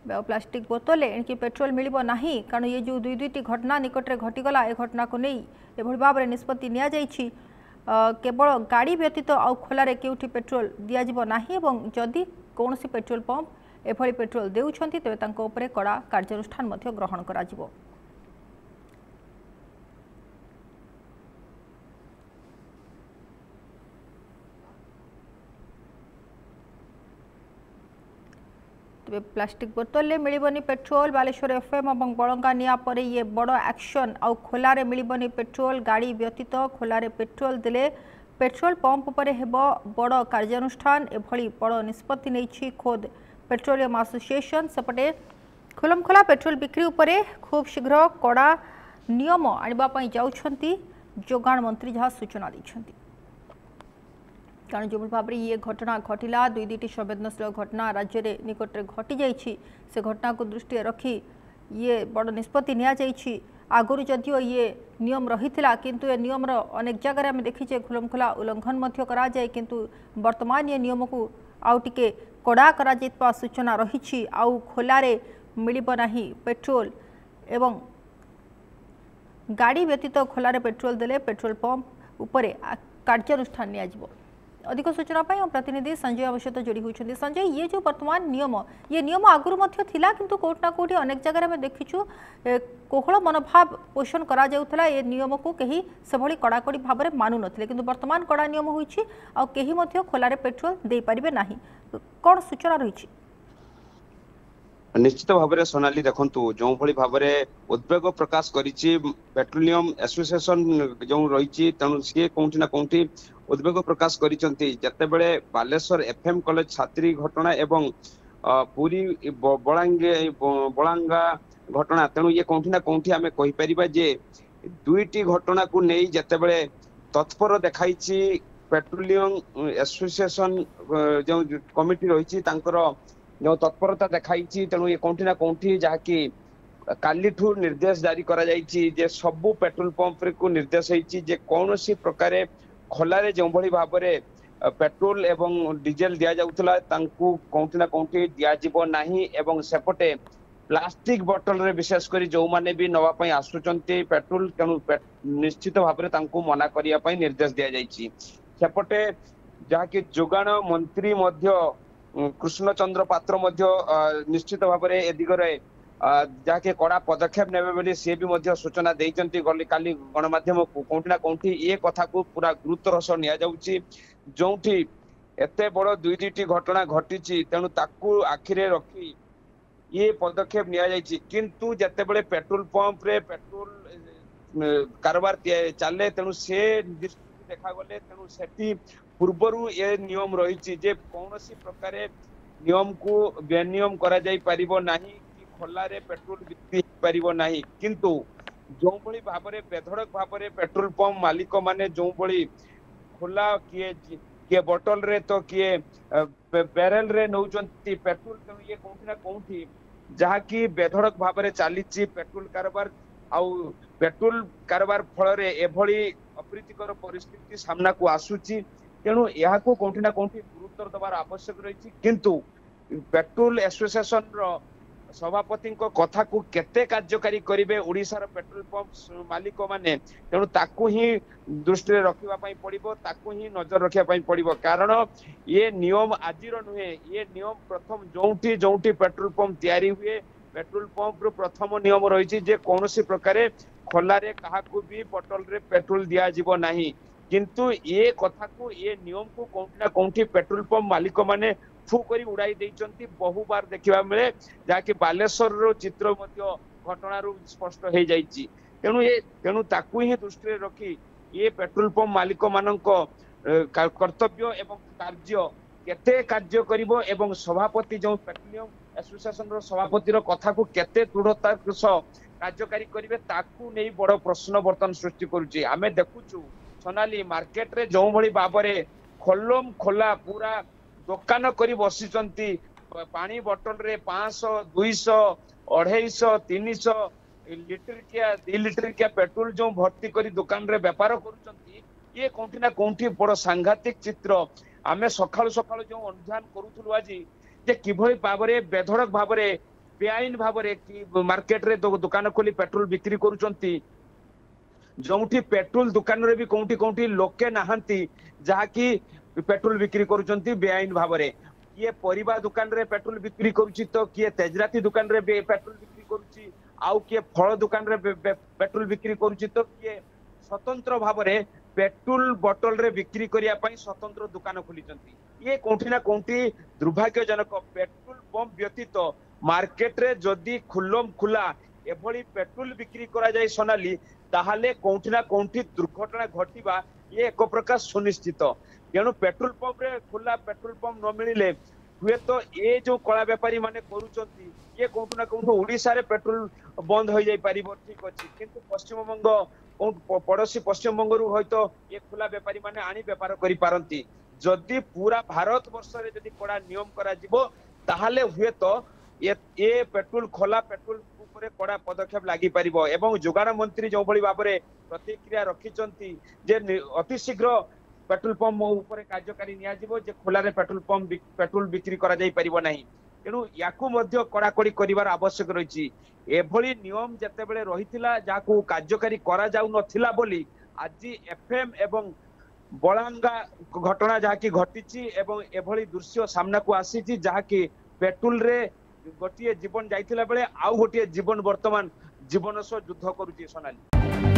Plastic बोतल एणिकी petrol मिलिबो नाही कारण ये जो दुई दुईटी घटना निकटरे घटीगला ए घटना को नहीं एभली भाव में निष्पत्ति निया जाइछि केवल गाड़ी व्यतीत आउ खोलारे केउठी पेट्रोल दियाजिबो नाही एवं जदि कौनसी पेट्रोल पंप एभली पेट्रोल देउछंती तेबे तांको उपरे कड़ा कार्यानुष्ठान मध्य ग्रहण कराजिबो। तेज प्लास्टिक बोतल मिलबनी पेट्रोल बालेश्वर एफएम और बड़ंगा निया पर ये बड़ एक्शन आउ खोलारे मिलबनी पेट्रोल गाड़ी व्यतीत खोलारे पेट्रोल देले पेट्रोल पंप पर हेबो बड़ कार्यानुष्ठान एभली बड़ निष्पत्ति नहीं खोद पेट्रोलियम एसोसिएशन सेपटे खुलमखोला पेट्रोल बिक्री उपरे खूब शीघ्र कड़ा नियम आने जाउछंती जोगाण मंत्री जहाँ सूचना दैछंती कारण जो भाव में ये घटना घटिला दुई दुईटी संवेदनशील घटना राज्य में निकटरे घटी जाइए से घटना को दृष्टि रखी ये बड़ निष्पत्ति निया जाइए आगुरी जदिओ ये नियम रही किंतु ये नियम अनेक जगह आम देखीचे खुलमखोला उल्लंघन करा जाए किंतु वर्तमान ये नियम को आउ टिके कड़ा करा सूचना रही आउ खोलारे मिलिबो नाही पेट्रोल एवं गाड़ी व्यतीत खोलारे पेट्रोल देले पेट्रोल पंप उपरे कार्यानुष्ठान निया जिवो। अधिक सूचना हम प्रतिनिधि संजय आम सहित जोड़ी होती। संजय ये जो वर्तमान नियम आगुरी मध्य थिला किंतु कोर्ट ना कोठी अनेक जगह में देखीचु कोहल मनोभाव पोषण करा जाउथला ये नियम को कहीं सेभली कड़ाकड़ी भाव में मानु नथिले किंतु वर्तमान कड़ा नियम होईछि आ केही मध्य खोलारे पेट्रोल दे परिबे नाही कोन सूचना रहिछि? निश्चित भाव में सोनाली देखु जो भाव में उद्वेग प्रकाश करिछि पेट्रोलियम एसोसिएशन जो रही तेणु सी कौटी ना कौटी उद्वेग प्रकाश करते बालेश्वर एफएम कॉलेज छात्री घटना एवं पूरी बलांगा घटना तेणु ये कौटी ना कौटी आम कहीपर जे दुईटी घटना को नहीं जिते तत्पर देखाई पेट्रोलियम एसोसिएशन जो कमिटी रही जो तत्परता देखाई तेणु ये कौटी ना कौटी जहाँकि काली ठू निर्देश जारी करा जाइछि जे सबु पेट्रोल पंप को निर्देश होइछि जे कौन सी प्रकार खोलारे जो भली भाव में पेट्रोल एवं डीजेल दिया जाउथला तांकु कौटी ना कौटी दिया जिवो नाही एवं सेपटे प्लास्टिक बोतल रे विशेष करी जो माने भी नवा पई आसुचंती पेट्रोल तेणु निश्चित भाव में तांकु मना करिया पई निर्देश दिया जाइछि। सेपटे जहाँकि जोगाण मंत्री मध्य कृष्ण चंद्र पात्र निश्चित भाव में ए दिगरे जहाँकि कड़ा पदक्षेप ने सी भी सूचना देती गली काली गणमाध्यम कौटी ना कौटी ये कथा को पूरा गुरुत्वर सह नि जो एते बड़ दुई दुईटी घटना घटी तेणु ताकू आखिरे रखी ये पदक्षेप नि किंतु जिते पेट्रोल पंप रे पेट्रोल कारबार चले तेणु से देखा गले तेणु से पूर्वर ये नियम रही जे कौन सी प्रकार नियम को बेनियम करा जाई परिबो नाही कि खोलारे पेट्रोल बिक्री परिबो नाही किंतु जो भली भाव में बेधड़क भाव में पेट्रोल पंप मालिक माने जो भली खोला किए बोतल रे तो किए बैरेल रे नौचंती पेट्रोल तेणु ये कौटी ना कौटी जहाँ कि बेधड़क भाव में चली पेट्रोल कारबार आउ पेट्रोल कारबार फल एभली अप्रीतिकर परिस्थिति सामना को आसुची तेणु यहाँ को कौटी ना कौटी गुरुत्व दबार आवश्यक रही किंतु पेट्रोल एसोसिएशन सभापति कथा को केते कार्यकारी करेंगे ओडिशार पेट्रोल पंप मालिक माने तेणु ताकू ही दृष्टि रखा पड़ो ताकू ही नजर रखा पड़ो कारण ये नियम आजिर नुहे ये नियम प्रथम जोटी जोटी पेट्रोल पंप तैयारी हुए पेट्रोल पंप प्रथम नियम रही जे कौन सी प्रकार खोलारे काहाकू भी बोतल रे पेट्रोल दिया जीवो नाही किंतु ये कथा को ये नियम को कौटी ना कौटी पेट्रोल पंप मालिक माने फू करी उड़ाई देइचंती बहु बार देखा मिले जहाँकि बालेश्वर चित्र घटना स्पष्ट हो जाइए तेणु ताकू ही दृष्टि रखी ये पेट्रोल पंप मालिक मान कर्तव्य एवं कार्य केते कार्य करिवो एवं सभापति जो पेट्रोलियम एसोसिएशन सभापतिर कथा को केते दृढ़ता सह कार्यकारी करेंगे ताकू नहीं बड़ प्रश्न बर्तन सृष्टि करुचे आमे देखुचु सोनाली मार्केट रे जो भली भाव में खोलम खोला पूरा दुकान करी बसिचंती पानी बोतल रे 500 200 250 300 लिटर क्या 2 लिटर क्या पेट्रोल जो भर्ती करी दुकान रे व्यापार करुचंती ये कौटी ना कौटी बड़ सांघातिक चित्र आमे सकाळु सकाळु जो अनुधान करूथुलु आज जे किभली भाव में बेधड़क भाव में बेआईन भाव मार्केट रे दुकान खोली पेट्रोल बिक्री करूचंती जोठी पेट्रोल दुकान रे भी कोठी कोठी लोके नाहंती जहाँकि पेट्रोल बिक्री करूचंती बेआईन भाव किए परिबा दुकान रे पेट्रोल बिक्री करूची तो किए तेजराती दुकान रे पेट्रोल बिक्री करूची आउ किए फल दुकान रे पेट्रोल बिक्री करूची तो किए स्वतंत्र भाव रे पेट्रोल बोतल रे बिक्री करिया पई स्वतंत्र दुकान खोलीचंती ये कोठी ना कोठी दुर्भाग्यजनक पेट्रोल पंप व्यतीत मार्केट रे जदी खुल्लम खुला एभली पेट्रोल बिक्री करा जाय सोनाली ताहाले कोठी ना कोठी दुर्घटना घटिबा ये एक प्रकार सुनिश्चित तेणु पेट्रोल पंप रे खुला पेट्रोल पंप न मिलिले हुए तो ये जो कला व्यापारी माने करूचंती ये कोठु ना कोठु ओडिसा रे पेट्रोल बंद हो जाय परिबो ठीक अछि किंतु पश्चिम बंग पड़ोसी पश्चिम बंग रु होयतो ये खुला व्यापारी माने आनी व्यापार करि पारंती जदि पूरा भारत वर्ष रे जदि कड़ा नियम करा जिवो ताहाले हुए तो ये पेट्रोल खोला पेट्रोल ऊपर कड़ा पदक्षेप लागि परिबो एवं जोगाण मंत्री जो भली भाबरे प्रतिक्रिया रखिचंती जे अति शीघ्र पेट्रोल पंप ऊपर कार्यकारी निया जिवो जे खोला रे पेट्रोल बिक्री करा जाई परिबो नाही तेणु याकू मध्य कड़ाकड़ी करिवार आवश्यक रहिछि एभली नियम जते बेले रहितिला जाकू कार्यकारी करा जाउ नथिला बोली आज एफएम एवं बलांगा घटना जहाँकि घटी एवं एभली दृश्य सामना को आसी जहाँकि पेट्रोल रे गोटे जीवन जाइतिला बेले आउ गोटे जीवन वर्तमान जीवन सह युद्ध करुची सोनाली।